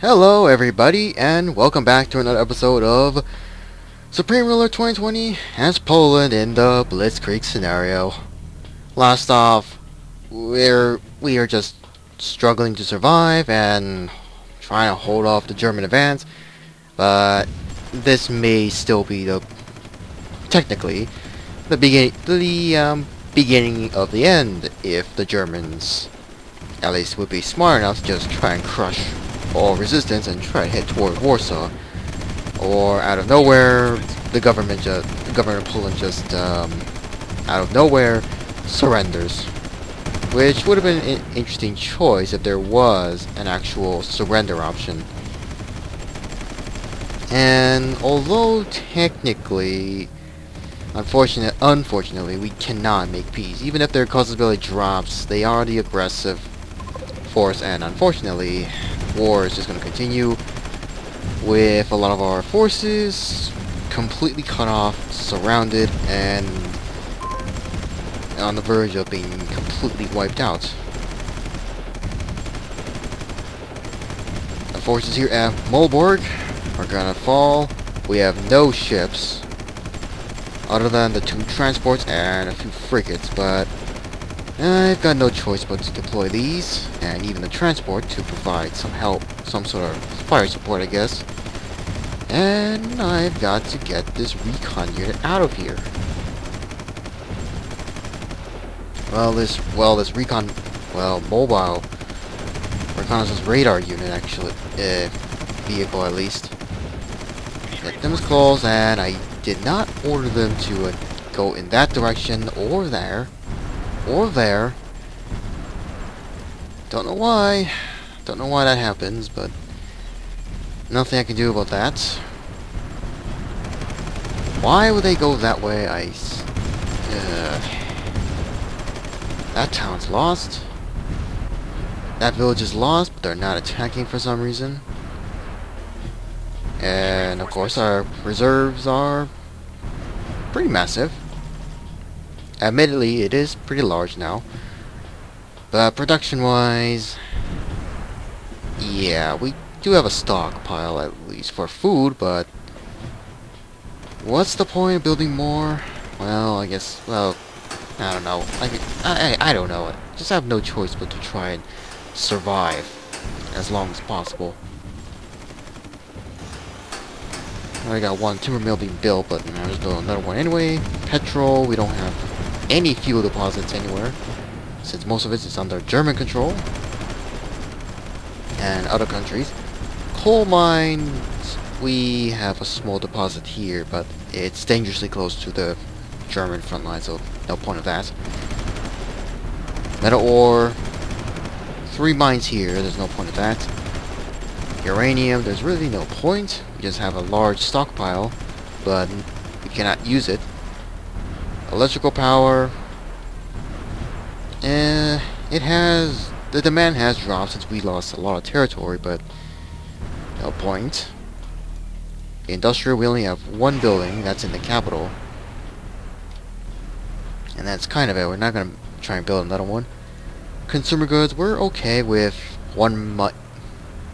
Hello everybody, and welcome back to another episode of Supreme Ruler 2020 as Poland in the Blitzkrieg scenario. Last off, we are just struggling to survive and trying to hold off the German advance, but this may still be technically the beginning of the end if the Germans at least would be smart enough to just try and crush all resistance and try to head toward Warsaw, or out of nowhere the government of Poland just out of nowhere surrenders, which would have been an interesting choice if there was an actual surrender option. And although technically, unfortunately we cannot make peace, even if their causability drops, they are the aggressive force, and unfortunately war is just going to continue with a lot of our forces completely cut off, surrounded, and on the verge of being completely wiped out. The forces here at Molborg are gonna fall. We have no ships other than the 2 transports and a few frigates, but I've got no choice but to deploy these, and even the transport, to provide some help, some sort of fire support, I guess. And I've got to get this recon unit out of here. Mobile reconnaissance radar unit, actually, vehicle at least. Get them as close, and I did not order them to go in that direction or there. Or there. Don't know why. Don't know why that happens, but nothing I can do about that. Why would they go that way? That town's lost. That village is lost, but they're not attacking for some reason. And of course our reserves are pretty massive. Admittedly, it is pretty large now, but production-wise, yeah, we do have a stockpile at least for food, but what's the point of building more? Well, I guess, I don't know. I don't know. I just have no choice but to try and survive as long as possible. I got one timber mill being built, but I'll just build another one anyway. Petrol, we don't have any fuel deposits anywhere, since most of it is under German control and other countries. Coal mines, we have a small deposit here, but it's dangerously close to the German front line, so no point of that. Metal ore, 3 mines here, there's no point of that. Uranium, there's really no point. We just have a large stockpile, but we cannot use it. Electrical power, the demand has dropped since we lost a lot of territory, but no point. Industrial, we only have 1 building, that's in the capital, and that's kind of it. We're not going to try and build another one. Consumer goods, we're okay with one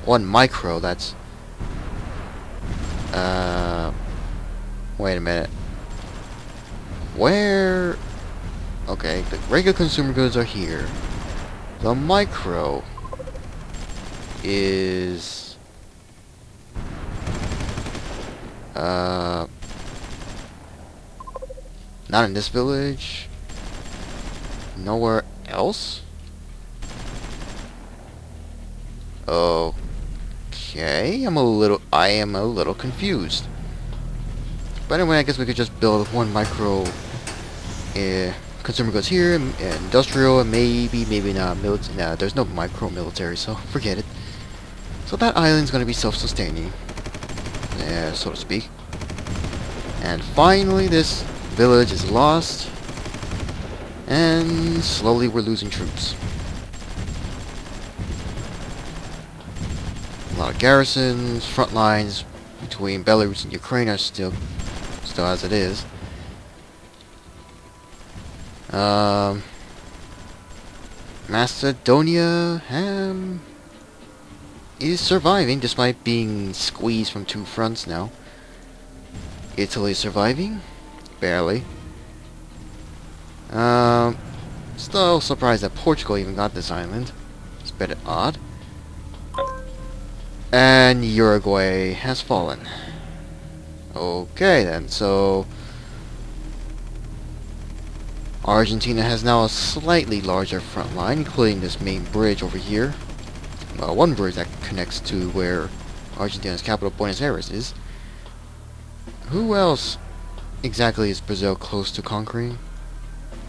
micro, that's wait a minute. Where? Okay, the regular consumer goods are here. The micro is not in this village. Nowhere else? Okay, I am a little confused. But anyway, I guess we could just build 1 micro consumer goods here, industrial, and maybe not military. Nah, there's no micro military, so forget it. So that island's gonna be self-sustaining, so to speak. And finally, this village is lost, and slowly we're losing troops. A lot of garrisons, front lines between Belarus and Ukraine are still as it is. Macedonia, is surviving despite being squeezed from two fronts now. Italy is surviving? Barely. Still surprised that Portugal even got this island. It's a bit odd. And Uruguay has fallen. Okay then, so Argentina has now a slightly larger front line, including this main bridge over here. Well, one bridge that connects to where Argentina's capital, Buenos Aires, is. Who else exactly is Brazil close to conquering?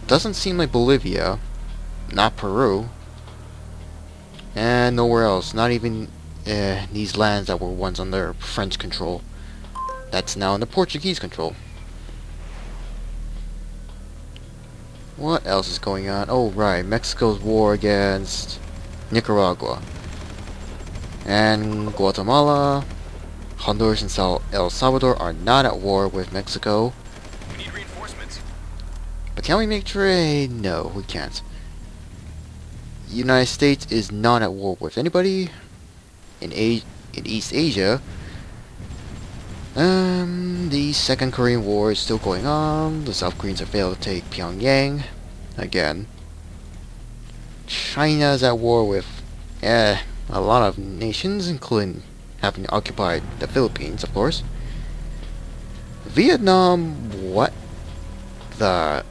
Doesn't seem like Bolivia, not Peru, and nowhere else, not even these lands that were once under French control. That's now under Portuguese control. What else is going on? Oh right, Mexico's war against Nicaragua. And Guatemala, Honduras and El Salvador are not at war with Mexico. We need reinforcements. But can we make trade? No, we can't. United States is not at war with anybody. In East Asia, the Second Korean War is still going on. The South Koreans have failed to take Pyongyang again. China is at war with a lot of nations, including having occupied the Philippines, of course. Vietnam, what the?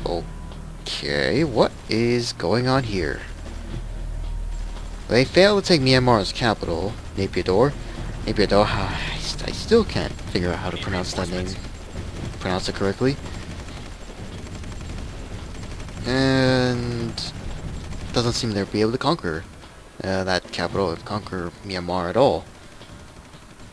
Okay, what is going on here? They failed to take Myanmar's capital, Naypyidaw. Naypyidaw, I still can't figure out how to pronounce that name. Pronounce it correctly. And doesn't seem they'll be able to conquer that capital, or conquer Myanmar at all.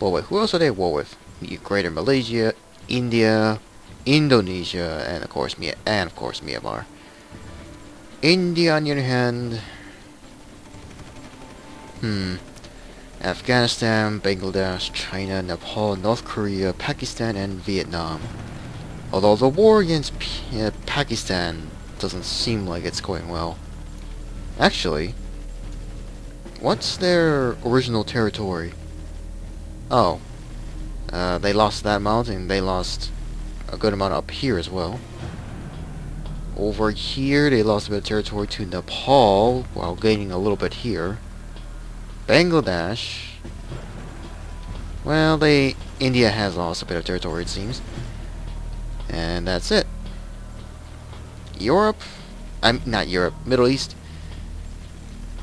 Well, wait, who else are they at war with? Greater Malaysia, India, Indonesia, and of course Myanmar. India, on the other hand, Afghanistan, Bangladesh, China, Nepal, North Korea, Pakistan, and Vietnam. Although the war against Pakistan doesn't seem like it's going well. Actually, what's their original territory? Oh, they lost that amount, and they lost a good amount up here as well. Over here, they lost a bit of territory to Nepal, while gaining a little bit here. Bangladesh, well, India has lost a bit of territory, it seems. And that's it. Europe, not Europe, Middle East.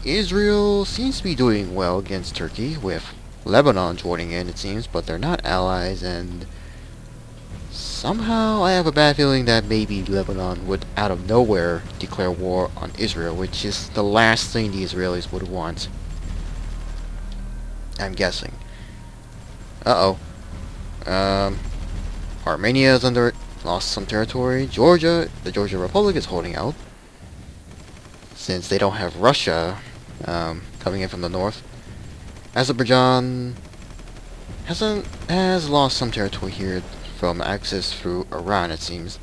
Israel seems to be doing well against Turkey, with Lebanon joining in, it seems, but they're not allies, and somehow I have a bad feeling that maybe Lebanon would, out of nowhere, declare war on Israel, which is the last thing the Israelis would want. I'm guessing. Armenia is lost some territory. Georgia, the Georgia Republic is holding out, since they don't have Russia coming in from the north. Azerbaijan has lost some territory here from access through Iran, it seems.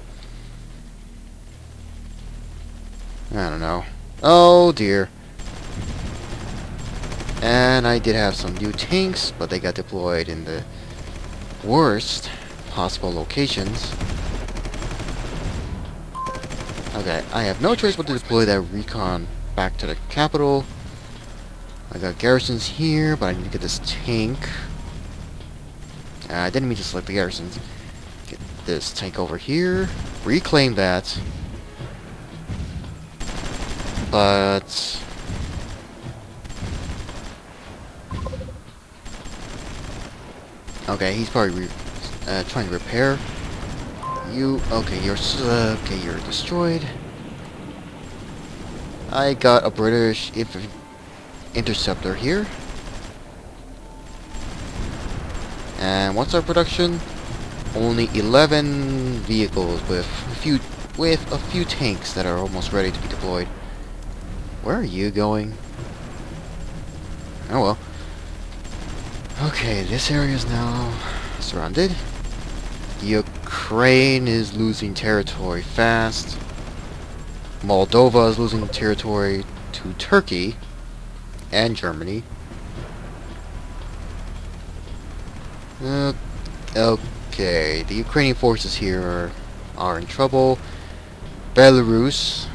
I don't know. Oh dear. And I did have some new tanks, but they got deployed in the worst possible locations. Okay, I have no choice but to deploy that recon back to the capital. I got garrisons here, but I need to get this tank. I didn't mean to select the garrisons. Get this tank over here. Reclaim that. But okay, he's probably trying to repair. Okay, you're destroyed. I got a British interceptor here. And what's our production? Only 11 vehicles with a few tanks that are almost ready to be deployed. Where are you going? Oh well. Okay, this area is now surrounded. Ukraine is losing territory fast. Moldova is losing territory to Turkey and Germany. Okay, the Ukrainian forces here are in trouble. Belarus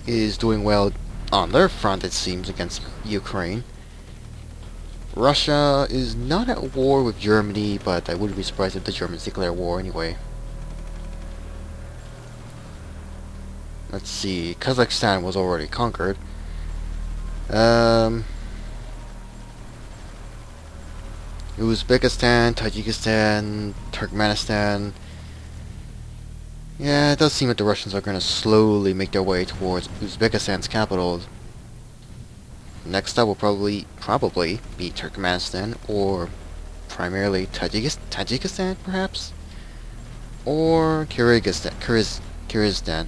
is doing well on their front, it seems, against Ukraine. Russia is not at war with Germany, but I wouldn't be surprised if the Germans declare war anyway. Let's see, Kazakhstan was already conquered. Uzbekistan, Tajikistan, Turkmenistan. Yeah, it does seem that the Russians are going to slowly make their way towards Uzbekistan's capital. Next up will probably be Turkmenistan, or primarily Tajikistan, perhaps? Or Kyrgyzstan.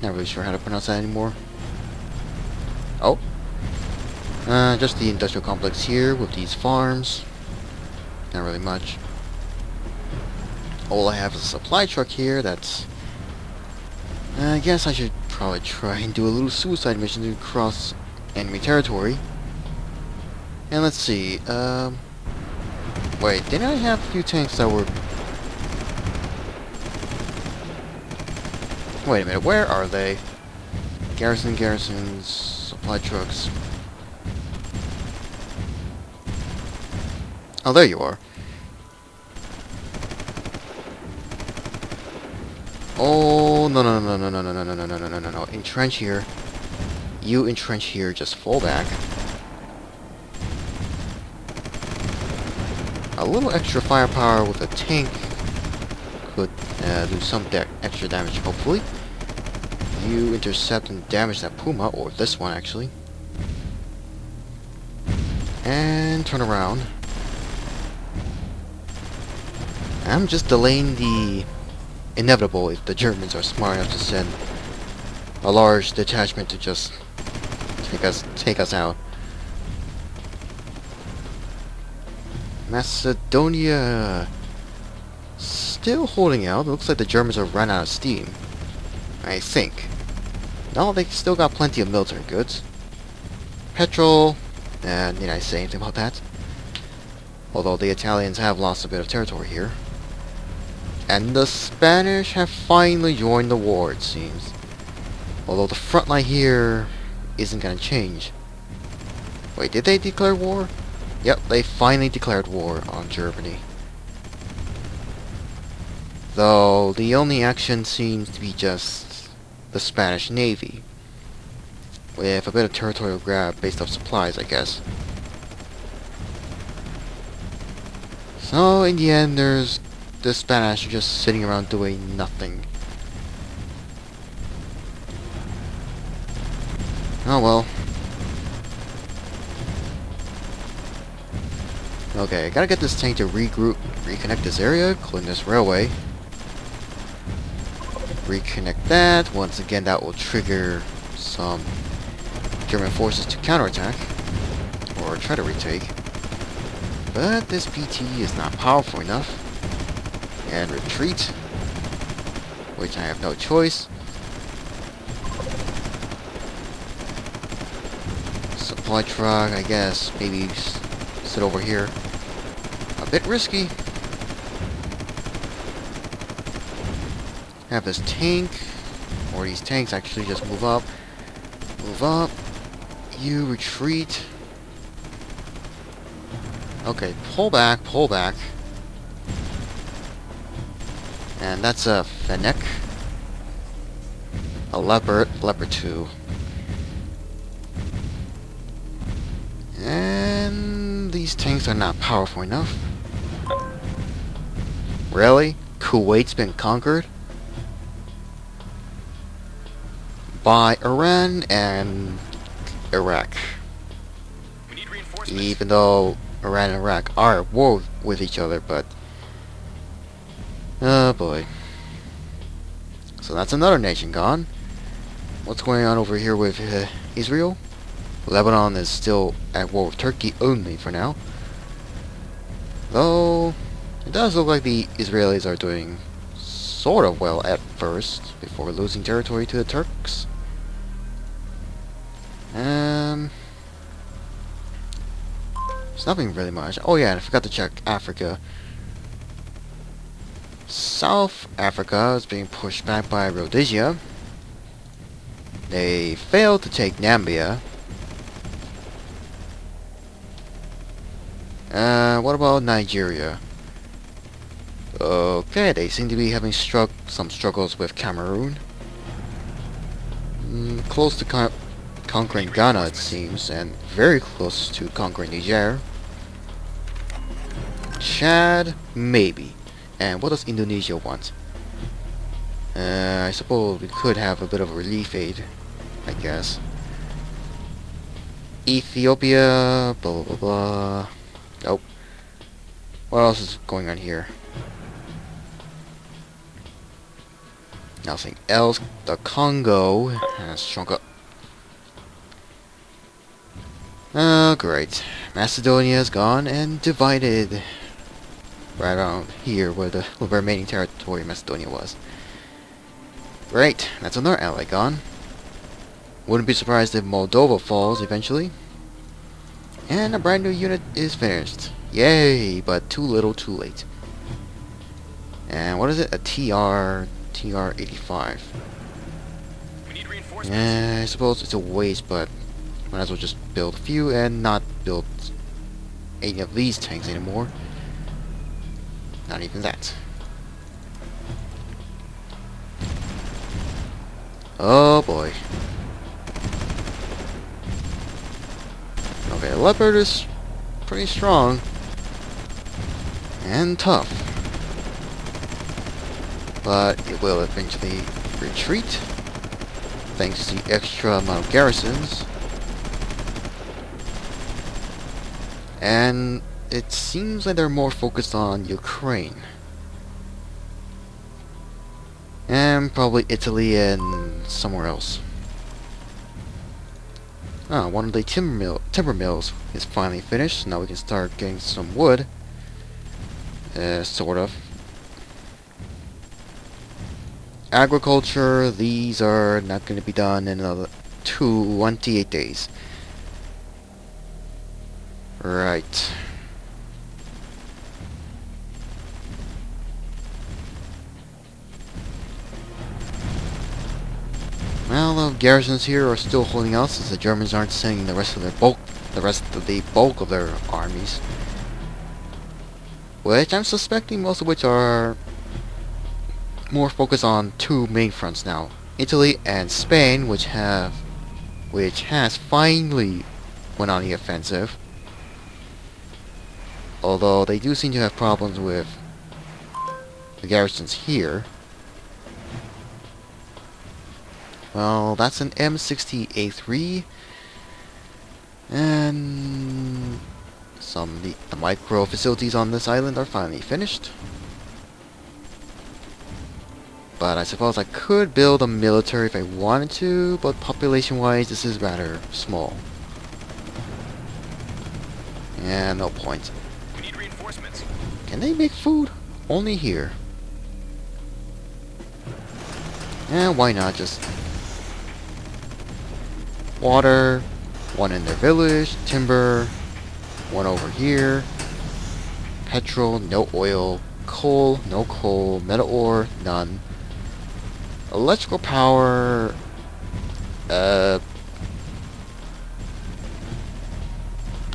Not really sure how to pronounce that anymore. Oh. Just the industrial complex here with these farms. Not really much. All I have is a supply truck here that's... I guess I should probably try and do a little suicide mission to cross enemy territory. And let's see, wait, didn't I have a few tanks that were... Wait a minute, where are they? Garrisons, supply trucks. Oh, there you are. Oh, no. Entrench here. You entrench here, just fall back. A little extra firepower with a tank could do some extra damage, hopefully. You intercept and damage that Puma, or this one actually. And turn around. I'm just delaying the inevitable if the Germans are smart enough to send a large detachment to just take us out. Macedonia still holding out. It looks like the Germans have run out of steam, I think. No, they still got plenty of military goods. Petrol, need I say anything about that? Although the Italians have lost a bit of territory here. And the Spanish have finally joined the war, it seems. Although the front line here isn't going to change. Wait, did they declare war? Yep, they finally declared war on Germany. Though the only action seems to be just the Spanish Navy. With a bit of territorial grab based off supplies, I guess. So in the end, there's the Spanish are just sitting around doing nothing. Oh well. Okay, I gotta get this tank to regroup, reconnect this area, clean this railway. Reconnect that. Once again, that will trigger some German forces to counterattack, or try to retake. But this PT is not powerful enough. And retreat, which I have no choice. Supply truck, I guess, maybe sit over here. A bit risky. Have this tank, or these tanks actually just move up. Move up. You retreat. Okay, pull back, pull back. And that's a Fennec. A Leopard 2. And these tanks are not powerful enough. Really? Kuwait's been conquered? By Iran and Iraq. We need reinforcements. Even though Iran and Iraq are at war with each other, but... oh boy. So that's another nation gone. What's going on over here with Israel? Lebanon is still at war with Turkey only for now. Though, it does look like the Israelis are doing sort of well at first, before losing territory to the Turks. There's nothing really much. Oh yeah, and I forgot to check Africa. South Africa is being pushed back by Rhodesia. They failed to take Nambia. What about Nigeria? Okay, they seem to be having some struggles with Cameroon. Close to conquering Ghana, it seems, and very close to conquering Niger. Chad, maybe. And what does Indonesia want? I suppose we could have a bit of a relief aid, I guess. Ethiopia, blah blah blah. Nope. What else is going on here? Nothing else. The Congo has shrunk up. Oh, great. Macedonia is gone and divided. Right around here where the remaining territory of Macedonia was. Great. That's another ally gone. Wouldn't be surprised if Moldova falls eventually. And a brand new unit is finished. Yay, but too little too late. And what is it? A TR-85. We need reinforcements. Yeah, I suppose it's a waste, but might as well just build a few and not build any of these tanks anymore. Not even that. Oh boy. Okay, Leopard is pretty strong and tough, but it will eventually retreat thanks to the extra amount of garrisons. And it seems like they're more focused on Ukraine. And probably Italy and somewhere else. Ah, one of the timber mills is finally finished. Now we can start getting some wood. Sort of. Agriculture, these are not going to be done in another 28 days. Right. Well, the garrisons here are still holding out since the Germans aren't sending the rest of the bulk of their armies. Which I'm suspecting most of which are more focused on two main fronts now. Italy and Spain, which has finally went on the offensive. Although they do seem to have problems with the garrisons here. Well, that's an M60A3. And the micro facilities on this island are finally finished. But I suppose I could build a military if I wanted to, but population-wise this is rather small. Yeah, no point. We need reinforcements. Can they make food? Only here. Yeah, why not just water, one in their village, timber, one over here, petrol, no oil, coal, no coal, metal ore, none. Electrical power,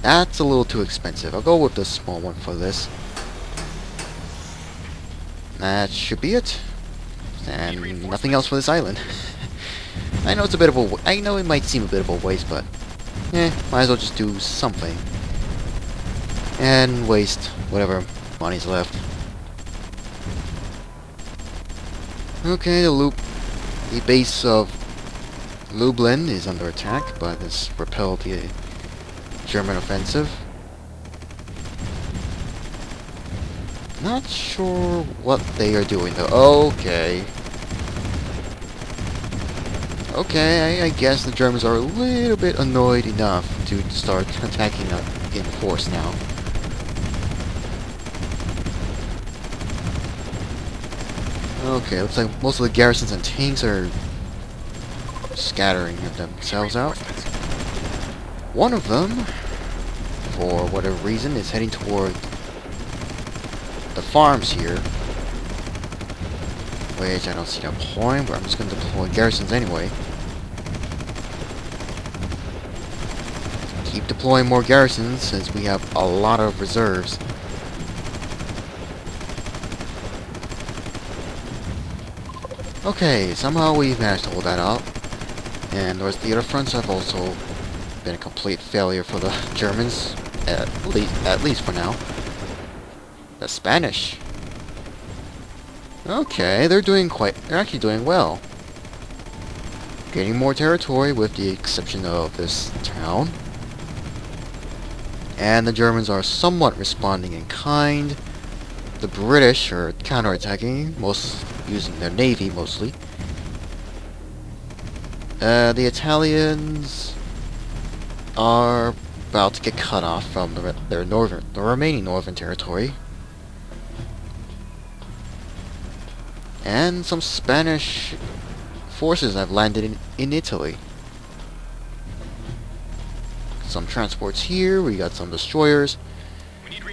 that's a little too expensive. I'll go with the small one for this. That should be it. And nothing else for this island. I know it's a bit of a... I know it might seem a bit of a waste, but... might as well just do something. And waste whatever money's left. Okay, the base of Lublin is under attack, but has repelled the German offensive. Not sure what they are doing though. Okay. Okay, I guess the Germans are a little bit annoyed enough to start attacking in force now. Okay, looks like most of the garrisons and tanks are scattering themselves out. One of them for whatever reason, is heading toward the farms here. Which I don't see that point, but I'm just going to deploy garrisons anyway. Keep deploying more garrisons since we have a lot of reserves. Okay, somehow we've managed to hold that up. And the rest of the other fronts have also been a complete failure for the Germans, at least for now. The Spanish. Okay, they're actually doing well. Gaining more territory with the exception of this town. And the Germans are somewhat responding in kind. The British are counterattacking, using their navy mostly. The Italians are about to get cut off from the remaining northern territory. And some Spanish forces have landed in Italy. Some transports here, we got some destroyers.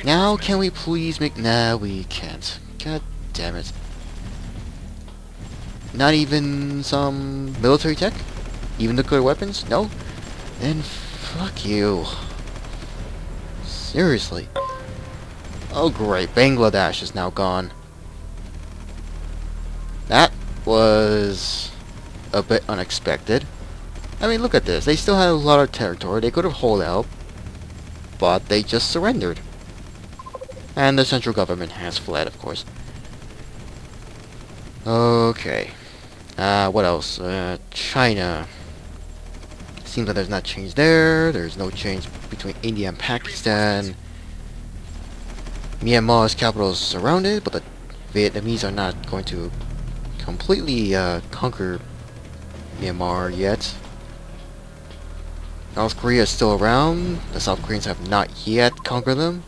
Now, can we please make... Nah, we can't. God damn it. Not even some military tech? Even nuclear weapons? No? Then fuck you. Seriously. Oh great, Bangladesh is now gone. That was a bit unexpected. I mean, look at this. They still had a lot of territory. They could have held out, but they just surrendered. And the central government has fled, of course. Okay. What else? China. Seems like there's not change there. There's no change between India and Pakistan. Myanmar's capital is surrounded, but the Vietnamese are not going to completely conquer Myanmar yet. North Korea is still around. The South Koreans have not yet conquered them.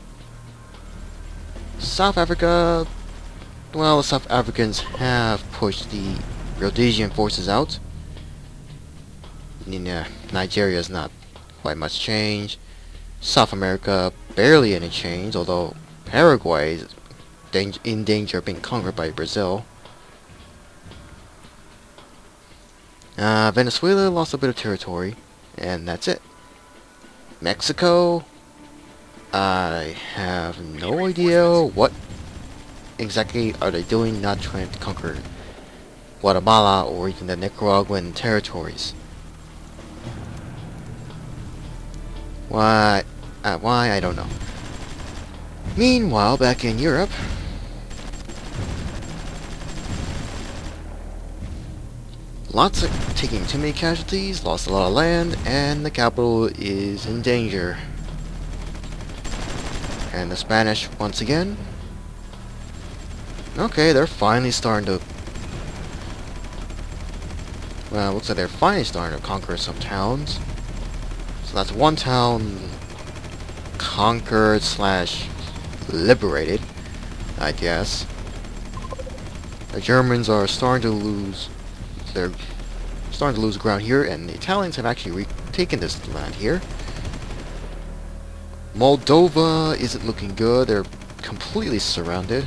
South Africa, well, the South Africans have pushed the Rhodesian forces out. Nigeria is not quite much change. South America, barely any change, although Paraguay is in danger of being conquered by Brazil. Venezuela lost a bit of territory, and that's it. Mexico, I have no idea what exactly are they doing, not trying to conquer Guatemala or even the Nicaraguan territories. Why, I don't know. Meanwhile, back in Europe, lots of taking too many casualties, lost a lot of land, and the capital is in danger. And the Spanish, once again. Okay, they're finally starting to... Well, looks like they're finally starting to conquer some towns. So that's one town conquered / liberated, I guess. The Germans are starting to lose... They're starting to lose ground here, and the Italians have actually retaken this land here. Moldova isn't looking good. They're completely surrounded.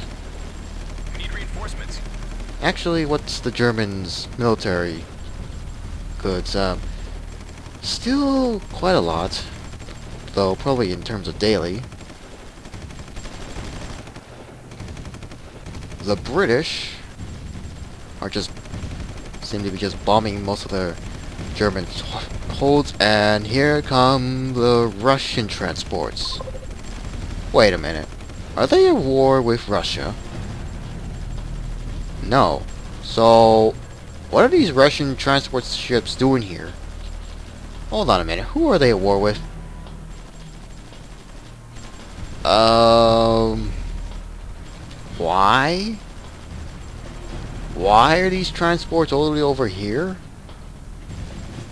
We need reinforcements. Actually, what's the Germans' military goods? Still quite a lot, though probably in terms of daily. The British are seem to be just bombing most of the German holds, and here come the Russian transports. Wait a minute. Are they at war with Russia? No. So, what are these Russian transport ships doing here? Hold on a minute. Who are they at war with? Why? Why are these transports all the way over here?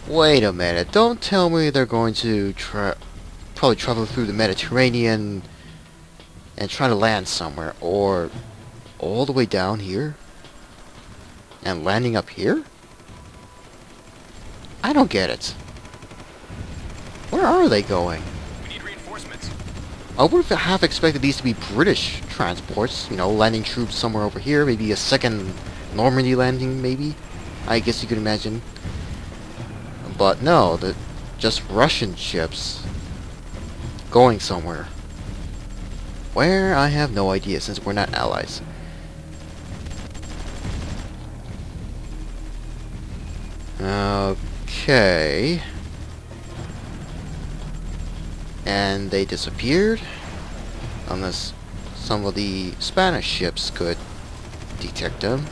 Wait a minute. Don't tell me they're going to probably travel through the Mediterranean and try to land somewhere, or all the way down here and landing up here? I don't get it. Where are they going? We need reinforcements. I would have expected these to be British transports, you know, landing troops somewhere over here, maybe a second Normandy landing, maybe, I guess you could imagine. But no, they're just Russian ships going somewhere. Where? I have no idea, since we're not allies. Okay. And they disappeared. Unless some of the Spanish ships could detect them.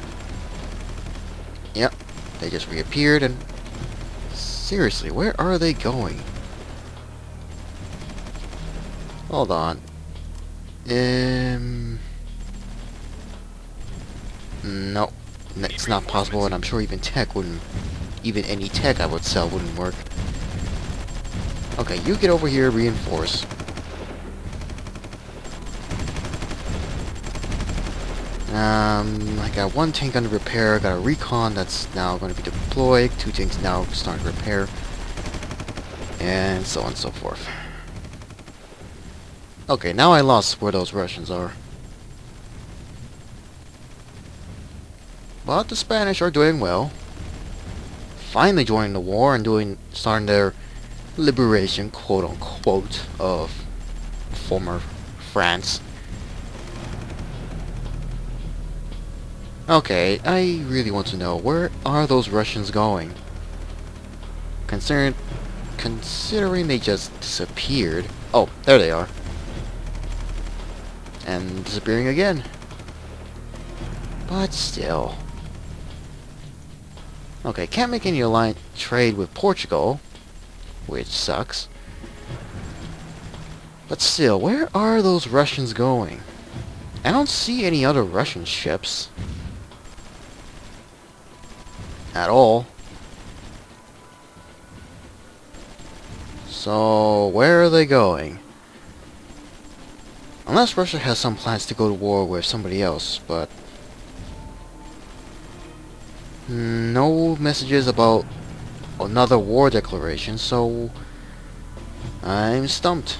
Yep. They just reappeared and... Seriously, where are they going? Hold on. No. It's not possible, and I'm sure even tech wouldn't... Even any tech I would sell wouldn't work. Okay, you get over here, reinforce. I got one tank under repair, got a recon that's now going to be deployed, 2 tanks now starting to repair, and so on and so forth. Okay, now I lost where those Russians are. But the Spanish are doing well. Finally joining the war and starting their liberation, quote-unquote, of former France. Okay, I really want to know, where are those Russians going? Considering they just disappeared. Oh, there they are. And disappearing again. But still. Okay, can't make any alliance trade with Portugal, which sucks. But still, where are those Russians going? I don't see any other Russian ships. At all. So, where are they going? Unless Russia has some plans to go to war with somebody else, but... no messages about another war declaration, so... I'm stumped.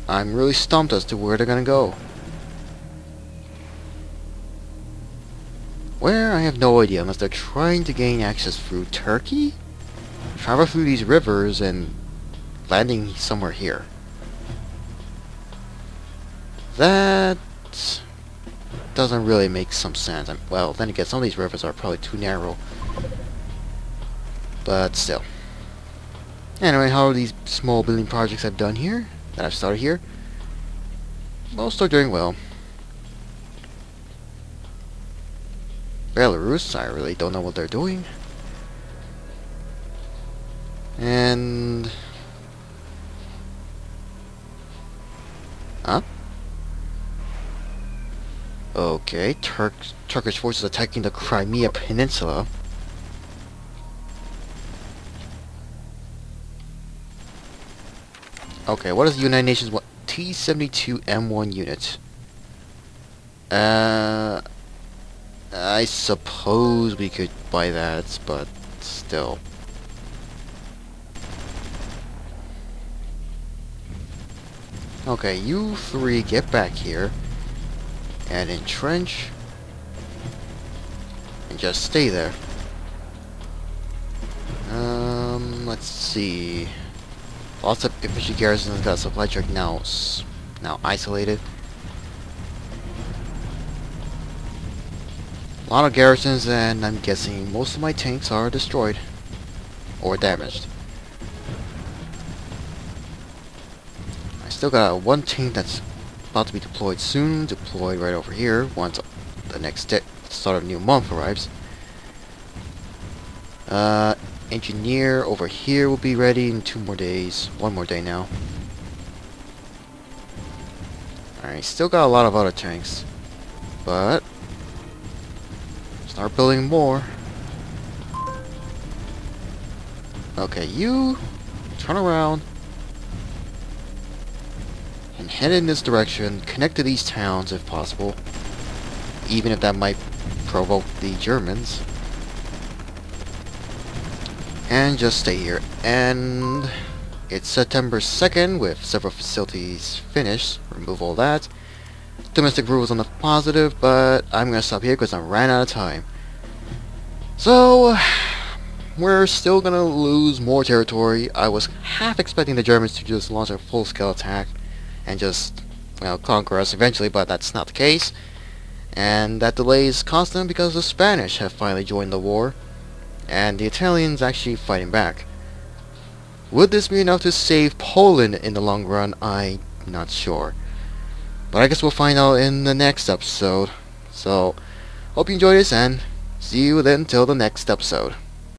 I'm really stumped as to where they're gonna go. Where? I have no idea, unless they're trying to gain access through Turkey? Travel through these rivers and landing somewhere here. That doesn't really make some sense. Well, then again, some of these rivers are probably too narrow. But still. Anyway, how are these small building projects I've done here? That I've started here? Most are doing well. Belarus, I really don't know what they're doing. And... Huh? Okay, Turkish forces attacking the Crimea Peninsula. Okay, what is the United Nations T-72M1 unit? I suppose we could buy that, but still. Okay, you three get back here and entrench and just stay there. Let's see. Lots of infantry garrisons got supply truck now isolated. A lot of garrisons, and I'm guessing most of my tanks are destroyed or damaged. I still got one tank that's about to be deployed soon, deployed right over here once the next start of new month arrives. Engineer over here will be ready in 2 more days. 1 more day now. Alright, still got a lot of other tanks, but start building more. Okay, you turn around and head in this direction. Connect to these towns if possible, even if that might provoke the Germans. And just stay here and It's September 2nd with several facilities finished. Remove all that. Domestic rules on the positive, but I'm gonna stop here because I ran out of time. So we're still gonna lose more territory. I was half expecting the Germans to just launch a full-scale attack and just, well, conquer us eventually, but that's not the case. And that delay is constant because the Spanish have finally joined the war, and the Italians actually fighting back. Would this be enough to save Poland in the long run? I'm not sure. But I guess we'll find out in the next episode. So, hope you enjoyed this, and see you then till the next episode.